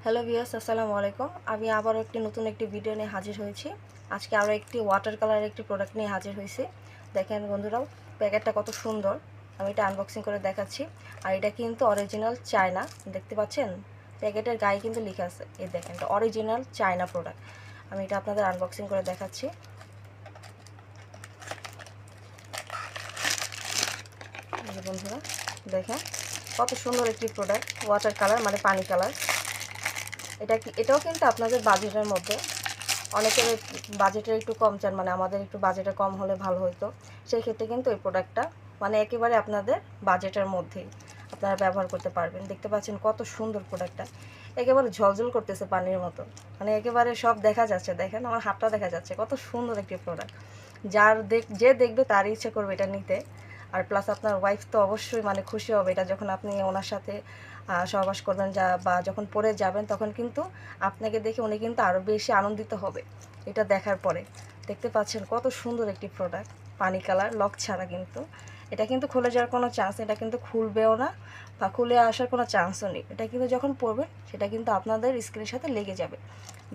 Hello viewers, আসসালামু আলাইকুম। আমি আবারও নতুন একটি ভিডিও নিয়ে হাজির হয়েছি। আজকে আরও একটি ওয়াটার কালারের একটি প্রোডাক্ট নিয়ে হাজির হয়েছি। দেখেন বন্ধুরাও, প্যাকেটটা কত সুন্দর। আমি এটা আনবক্সিং করে দেখাচ্ছি। আর এটা কিন্তু অরিজিনাল চায়না, দেখতে পাচ্ছেন প্যাকেটের গায়ে কিন্তু লেখা আছে। এই দেখেন, এটা অরিজিনাল চায়না প্রোডাক্ট। আমি এটা আপনাদের আনবক্সিং করে দেখাচ্ছি। বন্ধুরা দেখেন কত সুন্দর একটি প্রোডাক্ট, ওয়াটার কালার মানে পানি কালার। এটাও কিন্তু আপনাদের বাজেটের মধ্যে। অনেকের বাজেটের একটু কম চান, মানে আমাদের একটু বাজেটে কম হলে ভালো হতো। সেই ক্ষেত্রে কিন্তু এই প্রোডাক্টটা মানে একেবারে আপনাদের বাজেটের মধ্যেই আপনারা ব্যবহার করতে পারবেন। দেখতে পাচ্ছেন কত সুন্দর প্রোডাক্টটা, একেবারে ঝলঝল করতেছে পানির মতো, মানে একেবারে সব দেখা যাচ্ছে। দেখেন আমার হাতটা দেখা যাচ্ছে, কত সুন্দর একটি প্রোডাক্ট। যে দেখবে তারই ইচ্ছে করবে এটা নিতে। আর প্লাস আপনার ওয়াইফ তো অবশ্যই মানে খুশি হবে এটা যখন আপনি ওনার সাথে সহবাস করবেন, বা যখন পরে যাবেন তখন কিন্তু আপনাকে দেখে উনি কিন্তু আরও বেশি আনন্দিত হবে এটা দেখার পরে। দেখতে পাচ্ছেন কত সুন্দর একটি প্রোডাক্ট, পানি কালার, লক ছাড়া। কিন্তু এটা কিন্তু খুলে যাওয়ার কোনো চান্স নেই, এটা কিন্তু খুলবেও না বা খুলে আসার কোনো চান্সও নেই। এটা কিন্তু যখন পরবেন সেটা কিন্তু আপনাদের স্ক্রিনের সাথে লেগে যাবে।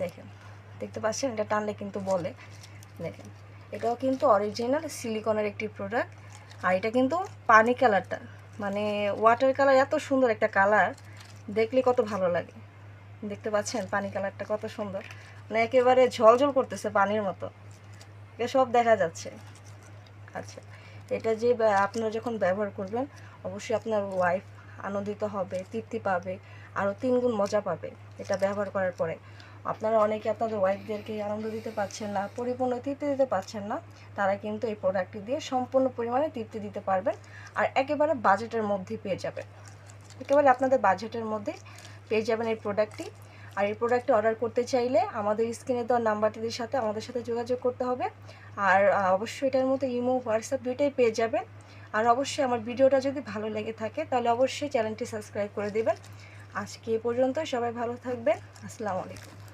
দেখেন, দেখতে পাচ্ছেন, এটা টানলে কিন্তু বলে। দেখেন, এটাও কিন্তু অরিজিনাল সিলিকনের একটি প্রোডাক্ট। আর এটা কিন্তু পানি কালারটা মানে ওয়াটার কালার, এত সুন্দর একটা কালার, দেখলে কত ভালো লাগে। দেখতে পাচ্ছেন পানি কালারটা কত সুন্দর, মানে একেবারে ঝলঝল করতেছে পানির মতো, এটা সব দেখা যাচ্ছে। আচ্ছা, এটা যে আপনারা যখন ব্যবহার করবেন অবশ্যই আপনার ওয়াইফ আনন্দিত হবে, তৃপ্তি পাবে, আরও 3 গুণ মজা পাবে এটা ব্যবহার করার পরে। আপনারা অনেকে আপনাদের ওয়াইফদেরকে আনন্দ দিতে পারছেন না, পরিপূর্ণ তৃপ্তি দিতে পারছেন না, তারা কিন্তু এই প্রোডাক্টটি দিয়ে সম্পূর্ণ পরিমাণে তৃপ্তি দিতে পারবেন। আর একেবারে বাজেটের মধ্যেই পেয়ে যাবেন, একেবারে আপনাদের বাজেটের মধ্যে পেয়ে যাবেন এই প্রোডাক্টটি। আর এই প্রোডাক্টটি অর্ডার করতে চাইলে আমাদের স্ক্রিনে দেওয়া নাম্বারটির সাথে আমাদের সাথে যোগাযোগ করতে হবে। আর অবশ্যই এটার মধ্যে ইমো, হোয়াটসঅ্যাপ দুইটাই পেয়ে যাবেন। আর অবশ্যই আমার ভিডিওটা যদি ভালো লেগে থাকে তাহলে অবশ্যই চ্যানেলটি সাবস্ক্রাইব করে দেবেন। আজকে এ পর্যন্ত, সবাই ভালো থাকবেন। আসসালামু আলাইকুম।